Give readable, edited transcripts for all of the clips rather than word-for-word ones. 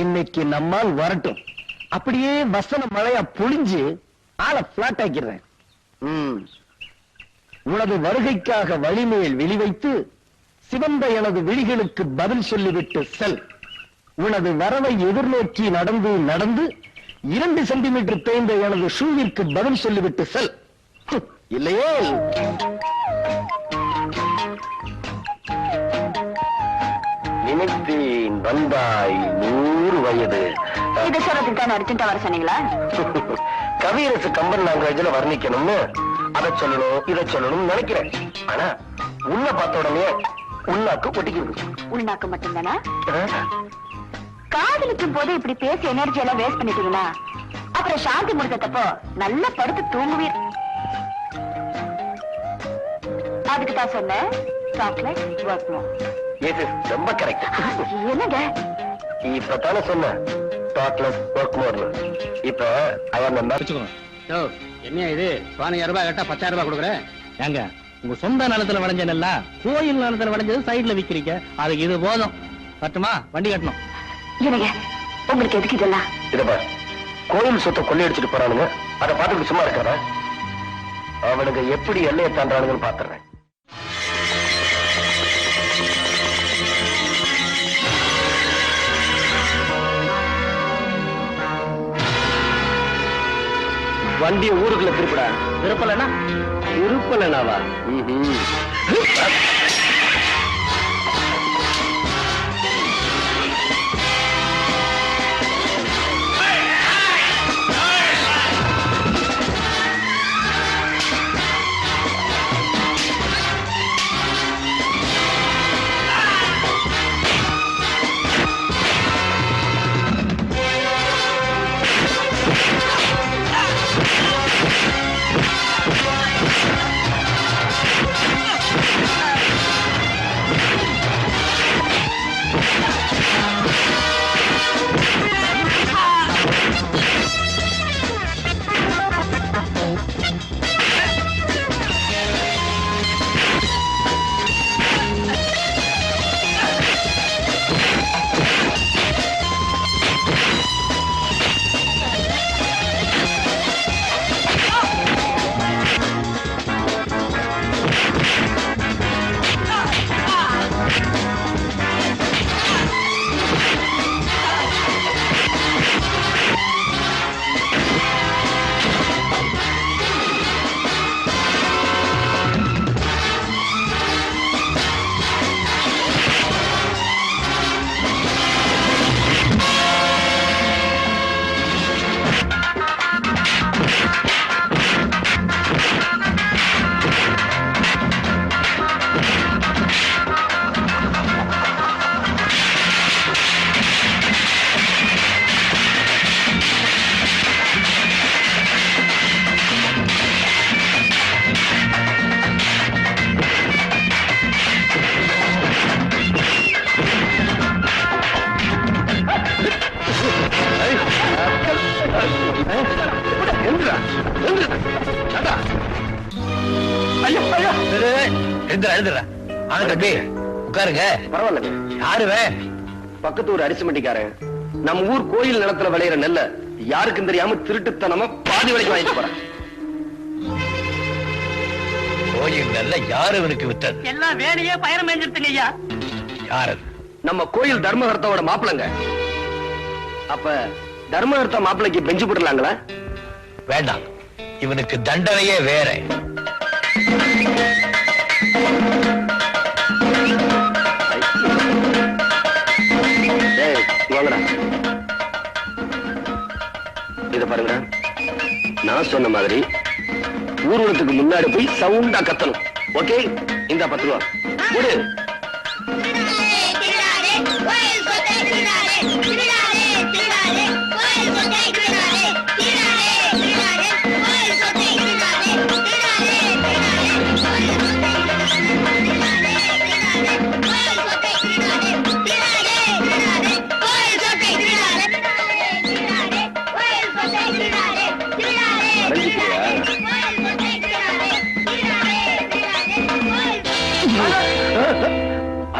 இன்னைக்கு நம்மால் வரட்டும், அப்படியே வசன மழையா பொழிஞ்சு ஆளை பிளாட் ஆக்கிறேன். உனது வருகைக்காக வழிமேல் வெளிவைத்து சிவந்த எனது விழிகளுக்கு பதில் சொல்லிவிட்டு செல். உனது வரவை எதிர்நோக்கி நடந்து நடந்து 2 சென்டிமீட்டர் தேய்ந்த எனது ஷூவிற்கு பதில் சொல்லிவிட்டு செல். இல்லையே நினைத்தேன் வந்தாய் 100 வயது. இதை சொல்றதுக்கு தான் அர்ஜென்ட்டா வர சொன்னீங்களா? கவியரசு கம்பன் லாங்குவேஜ்ல வர்ணிக்கணும்னு அதை சொல்லணும் இதை சொல்லணும்னு நினைக்கிறேன். ஆனா உள்ள பார்த்த உடனே உள்நாக்கு ஒட்டிக்கிறது. உள்நாக்கு மட்டும்தானா? காதலிக்கும் போது இப்படி பேசி எனர்ஜி எல்லாம் வேஸ்ட் பண்ணிட்டீங்கன்னா அப்புறம் சாந்தி முடித்தப்போ நல்லா படுத்து தூங்குவீர். அதுக்கு தான் சொன்னேன் சாக்லேட் ஒர்க் மோர். ரொம்ப கரெக்ட். என்னங்க இப்பதானே சொன்ன சாக்லேட் ஒர்க் மோர். இப்ப அவன் என்ன இது 15,000 ரூபாய் கேட்டா 10,000 ரூபாய் கொடுக்குறேன். ஏங்க உங்க சொந்த நிலத்துல விளைஞ்ச நெல்லா கோயில் நிலத்துல விளைஞ்சது சைட்ல விக்கிறீங்க. அதுக்கு இது போதும். கட்டுமா வண்டி கட்டணும். என்னங்க உங்களுக்கு எதுக்கு இதெல்லாம்? இதப்பா கோயில் சொத்தை கொள்ளையடிச்சிட்டு போறானுங்க, அதை பார்த்துட்டு சும்மா இருக்கிற அவனுங்க எப்படி எல்லையை தாண்டானுங்கன்னு பாத்துறேன். வண்டிய ஊருக்குள்ள திருப்படா. திருப்பலனா திருப்பலனாவா? உட்காருங்க. பரவாயில்ல. யாருவே? பக்கத்து ஊர் அரிசி மண்டிக்காரன் நம்ம ஊர் கோயில் நிலத்துல விளையிற நெல்ல யாருக்கும் தெரியாம திருட்டுத்தனமா பாதி விலைக்கு வாங்கிட்டு போறேன். கோயில் நெல்ல யாரு இவனுக்கு வித்தது? எல்லாம் வேலையே பயணம் செஞ்சிருத்துங்க ஐயா. யாரு? நம்ம கோயில் தர்மகர்த்தாவோட மாப்பிளைங்க. அப்ப தர்மகர்த்தா மாப்பிளைக்கு பெஞ்சு போடலாங்களா? வேண்டாம், இவனுக்கு தண்டனையே வேற. இத பாருங்க, நான் சொன்ன மாதிரி ஊர்வலத்துக்கு முன்னாடி போய் சவுண்டா கத்தணும். ஓகே, இந்த 10 ரூபா கொடு.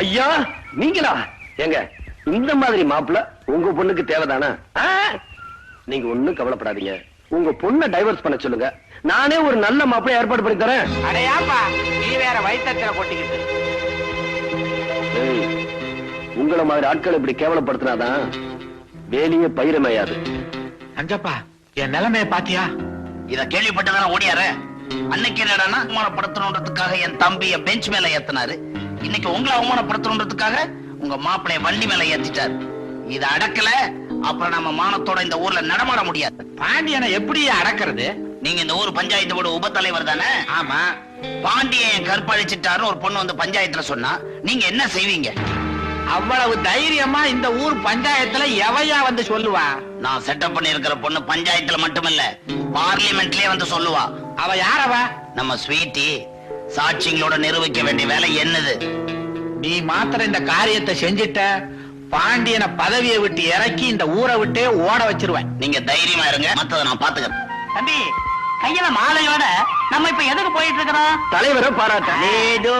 ஐயா நீங்களா? எங்க இந்த மாதிரி மாப்பிள்ள உங்க பொண்ணுக்கு தேவைதானா? நீங்க ஒண்ணும் கவலைப்படாதீங்க. உங்க பொண்ணை டைவர்ஸ் பண்ண சொல்லுங்க. நானே ஒரு நல்ல மாப்பிள்ளை ஏற்பாடு பண்ணி தரேன். அடையாப்பா நீ வேற வயிற்றுல கொட்டிக்கிட்டு. உங்கள மாதிரி ஆட்கள் இப்படி கேவலப்படுத்தினாதான் வேலையே பயிரமையாது. அஞ்சப்பா என் நிலைமைய பாத்தியா? இத கேள்விப்பட்டதான ஓடியாரு. அன்னைக்கு என்னடான்னா அவமானப்படுத்தணுன்றதுக்காக என் தம்பிய பெஞ்ச் மேல ஏத்தினாரு. இன்னைக்கு உங்களை அவமானப்படுத்தணுன்றதுக்காக உங்க மாப்பிளைய வண்டி மேல ஏத்திட்டாரு. இத அடக்கல அப்புறம் நம்ம மானத்தோட இந்த ஊர்ல நடமாட முடியாது. பாண்டியனை எப்படி அடக்கிறது? நீங்க இந்த ஊர் பஞ்சாயத்து போர்டு உப தலைவர் தானே? ஆமா. பாண்டியன் கற்பழிச்சிட்டாருன்னு ஒரு பொண்ணு வந்து பஞ்சாயத்துல சொன்னா நீங்க என்ன செய்வீங்க? அவ்வளவு தைரியமா இந்த ஊர் பஞ்சாயத்துல எவையா வந்து சொல்லுவா? நான் செட்டப் பண்ணி இருக்கிற பொண்ணு பஞ்சாயத்துல மட்டுமில்ல பார்லிமெண்ட்லயே வந்து சொல்லுவா. அவ யாரவ? நம்ம ஸ்வீட்டி. சாட்சிங்களோட நிரூபிக்க வேண்டிய வேலை என்னது? நீ மாத்திரம் இந்த காரியத்தை செஞ்சிட்ட பாண்டியனை பதவியை விட்டு இறக்கி இந்த ஊரை விட்டே ஓட வச்சிருவேன். நீங்க தைரியமா இருங்க, மத்தத நான் பாத்துக்கிறேன். தம்பி கையில மாலையோட நம்ம இப்ப எதுக்கு போயிட்டு இருக்கிறோம்? தலைவரை பாராட்ட. ஏதோ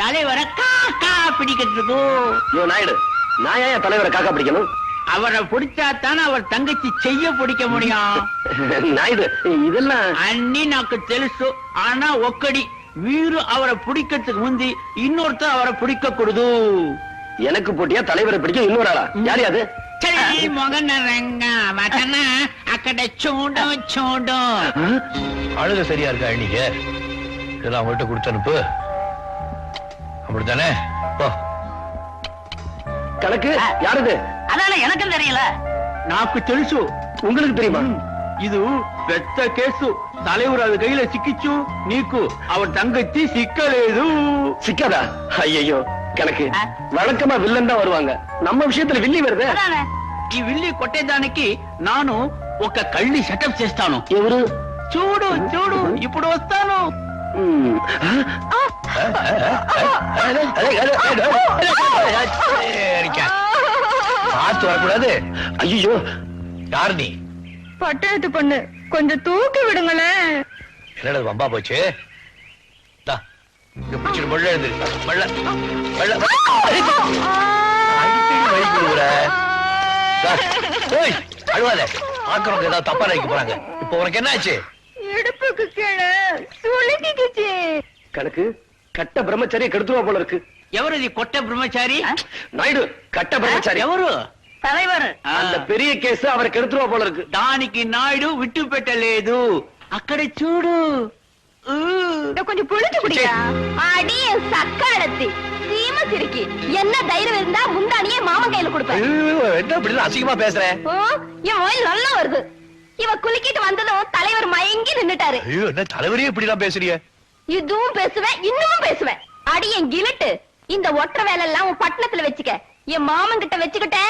தலைவரை காக்கா பிடிக்கிறதுக்கு. யோ நாயுடு, நான் ஏன் தலைவரை காக்கா பிடிக்கணும்? அவரை பிடிச்சாத்தானே அவர் தங்கச்சி செய்ய பிடிக்க முடியும். நாயுடு இதெல்லாம் అన్ని నాకు తెలుసు. ஆனா ఒక్కడి మీరు அவரை பிடிக்கிறதுக்கு முந்தி இன்னொருத்தர் அவரை பிடிக்கக்கூடாது. எனக்கு போட்டியா தலைவரை பிடிக்கும் இன்னொரு ஆளா? யாரு அது? మొగన రంగ వటన అక్కడ చూడు చూడు. அழுக சரியா இருக்கா நீங்க? இதெல்லாம் அவங்கள்ட்ட கொடுத்து அனுப்பு. அப்படித்தானே? கணக்கு யாருது? அதான எனக்கும் தெரியல. నాకు తెలుసు. உங்களுக்கு தெரியுமா? ఇది పెద్ద కేసు. தலைவர் அது கையில சிக்கிச்சு నీకు அவர் தங்கச்சி சிக்கలేదు. சிக்காதா? ஐயோ கணக்கு வழக்கமா வில்லன் தான் வருவாங்க. நம்ம விஷயத்துல வில்லி வருது. அதானே ఈ విల్లి కొట్టేదానికి నాను ఒక కళ్ళి సెటప్ చేస్తాను. ఎవరు? చూడు చూడు ఇప్పుడు వస్తాను. பார்த்து வரக்கூடாது. ஐயோ யார் நீ? பட்டணத்து பொண்ணு, கொஞ்சம் தூக்கி விடுங்களேன். என்னடா வம்பா போச்சு? பிடிச்சிட்டு மள்ள எழுந்து மள்ள மள்ள அழுவாத. ஆக்கிறவங்க ஏதாவது தப்பா நினைக்க போறாங்க. இப்ப உனக்கு என்ன ஆச்சு? இடுப்புக்கு கீழே சுளுக்கிக்குச்சு. கணக்கு கட்ட பிரம்மச்சாரிய கெடுத்துவா போல இருக்கு. ఎవరు ఇది కొట్ట బ్రహ్మచారి? நாயுடு கட்ட பிரம்மச்சாரி. ఎవరు? தலைவர் அந்த பெரிய கேஸ் அவரை கெடுத்துவா போல இருக்கு. దానికి నాయుడు విట్టు పెట్టలేదు. అక్కడ చూడు. கொஞ்சம் புளிஞ்சு குடியா. அடிய சக்காலத்தி சீம சிரிக்கி. என்ன தைரியம் இருந்தா முந்தானியே மாமன் கையில கொடுப்பேன். என்ன இப்படி அசிங்கமா பேசுற? என் வாயில் நல்லா வருது. இவ குலுக்கிட்டு வந்ததும் தலைவர் மயங்கி நின்னுட்டாரு. ஐயோ என்ன தலைவரே இப்படி எல்லாம் பேசுறீங்க? இதுவும் பேசுவேன் இன்னும் பேசுவேன். அடி என் கிழட்டு. இந்த ஒற்ற வேலை எல்லாம் உன் பட்டணத்துல வச்சுக்க. என் மாமன் கிட்ட வச்சுக்கிட்ட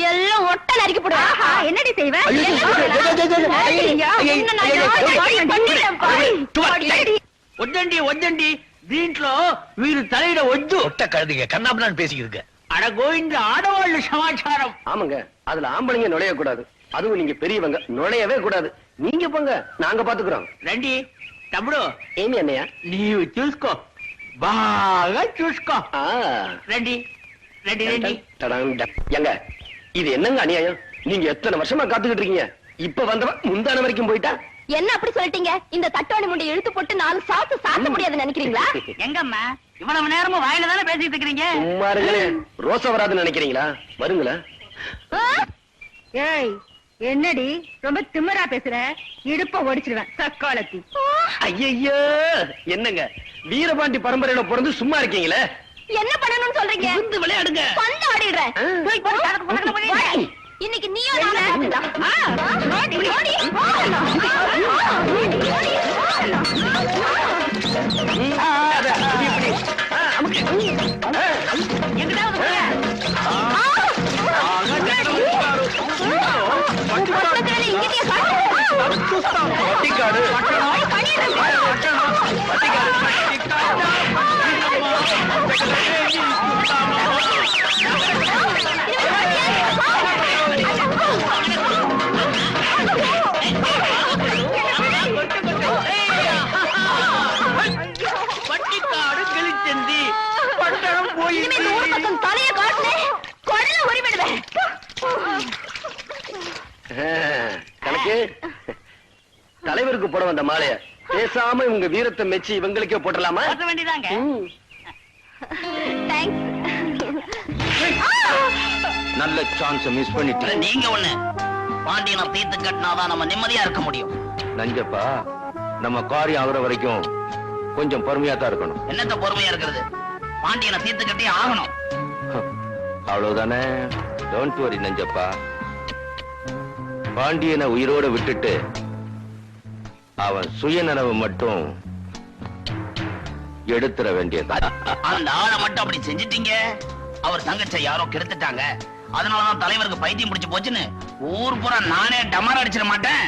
எல்லாம் ஒட்ட நறுக்கி போடுவேன். என்னடி செய்வ? వద్దండి వద్దండి దీంట్లో మీరు తలయిడ వద్దు. ஒட்ட கழுதிங்க கண்ணாபுரான்னு பேசிக்கிருக்க. అడ గోవింద ఆడవాళ్ళు సమాచారం. ஆமாங்க, அதுல ஆம்பளைங்க நுழைய கூடாது. அதுவும் நீங்க பெரியவங்க நுழையவே கூடாது. நீங்க போங்க, நாங்க பாத்துக்கிறோம். రండి తమ్ముడు. ஏமி அண்ணையா? నీవు చూసుకో, బాగా చూసుకో. రండి రండి రండి. எங்க இது என்னங்க அநியாயம்? நீங்க எத்தனை வருஷமா காத்துக்கிட்டு இருக்கீங்க. இப்ப வந்தவன் முந்தான வரைக்கும் போயிட்டா? என்ன அப்படி சொல்லிட்டீங்க? இந்த தட்டோணி முண்டை இழுத்து போட்டு 4 சாத்து சாத்த முடியாதுன்னு நினைக்கிறீங்களா? எங்கம்மா இவ்வளவு நேரமும் வாயில தானே பேசிட்டு இருக்கீங்க. சும்மா இருங்களே. ரோசா வராதுன்னு நினைக்கிறீங்களா? வருங்களா? ஏய் என்னடி ரொம்ப திமிரா பேசுற? இடுப்ப ஒடிச்சிடுவேன் சக்காலத்தி. ஐயோ என்னங்க வீரபாண்டி பரம்பரையில பிறந்து சும்மா இருக்கீங்களே. என்ன பண்ணணும்னு சொல்றீங்க? வந்து விளையாடுங்க. வந்து ஆடிடுறேன். இன்னைக்கு நீயும் పట్టికాడు గెలిచింది. పట్టణం పోయింది. தலைய காட்டுனே கொடல ஒரு யாருக்கு போட வந்த மாலைய பேசாம இவங்க வீரத்தை மெச்சி இவங்களுக்கே போட்டலாமா? போட்ட வேண்டியதாங்க. தேங்க்ஸ். நல்ல சான்ஸ் மிஸ் அட, பண்ணிட்டேன். நீங்க ஒண்ணு பாண்டியனை தீர்த்து கட்டினாதான் நம்ம நிம்மதியா இருக்க முடியும். நஞ்சப்பா, நம்ம காரியம் ஆகுற வரைக்கும் கொஞ்சம் பொறுமையா தான் இருக்கணும். என்னத்த பொறுமையா இருக்கிறது? பாண்டியனை தீர்த்து கட்டி ஆகணும். அவ்வளவுதானே. Don't worry Nanjappa. பாண்டியனை உயிரோட விட்டுட்டு அவன் சுயநனவு மட்டும் எடுத்துற வேண்டியது. அந்த ஆளை மட்டும் அப்படி செஞ்சிட்டீங்க, அவர் தங்கச்சை யாரோ கெடுத்துட்டாங்க. அதனாலதான் தலைவருக்கு பைத்தியம் பிடிச்சு போச்சுன்னு ஊர் பூரா நானே டமார் அடிச்சிட மாட்டேன்.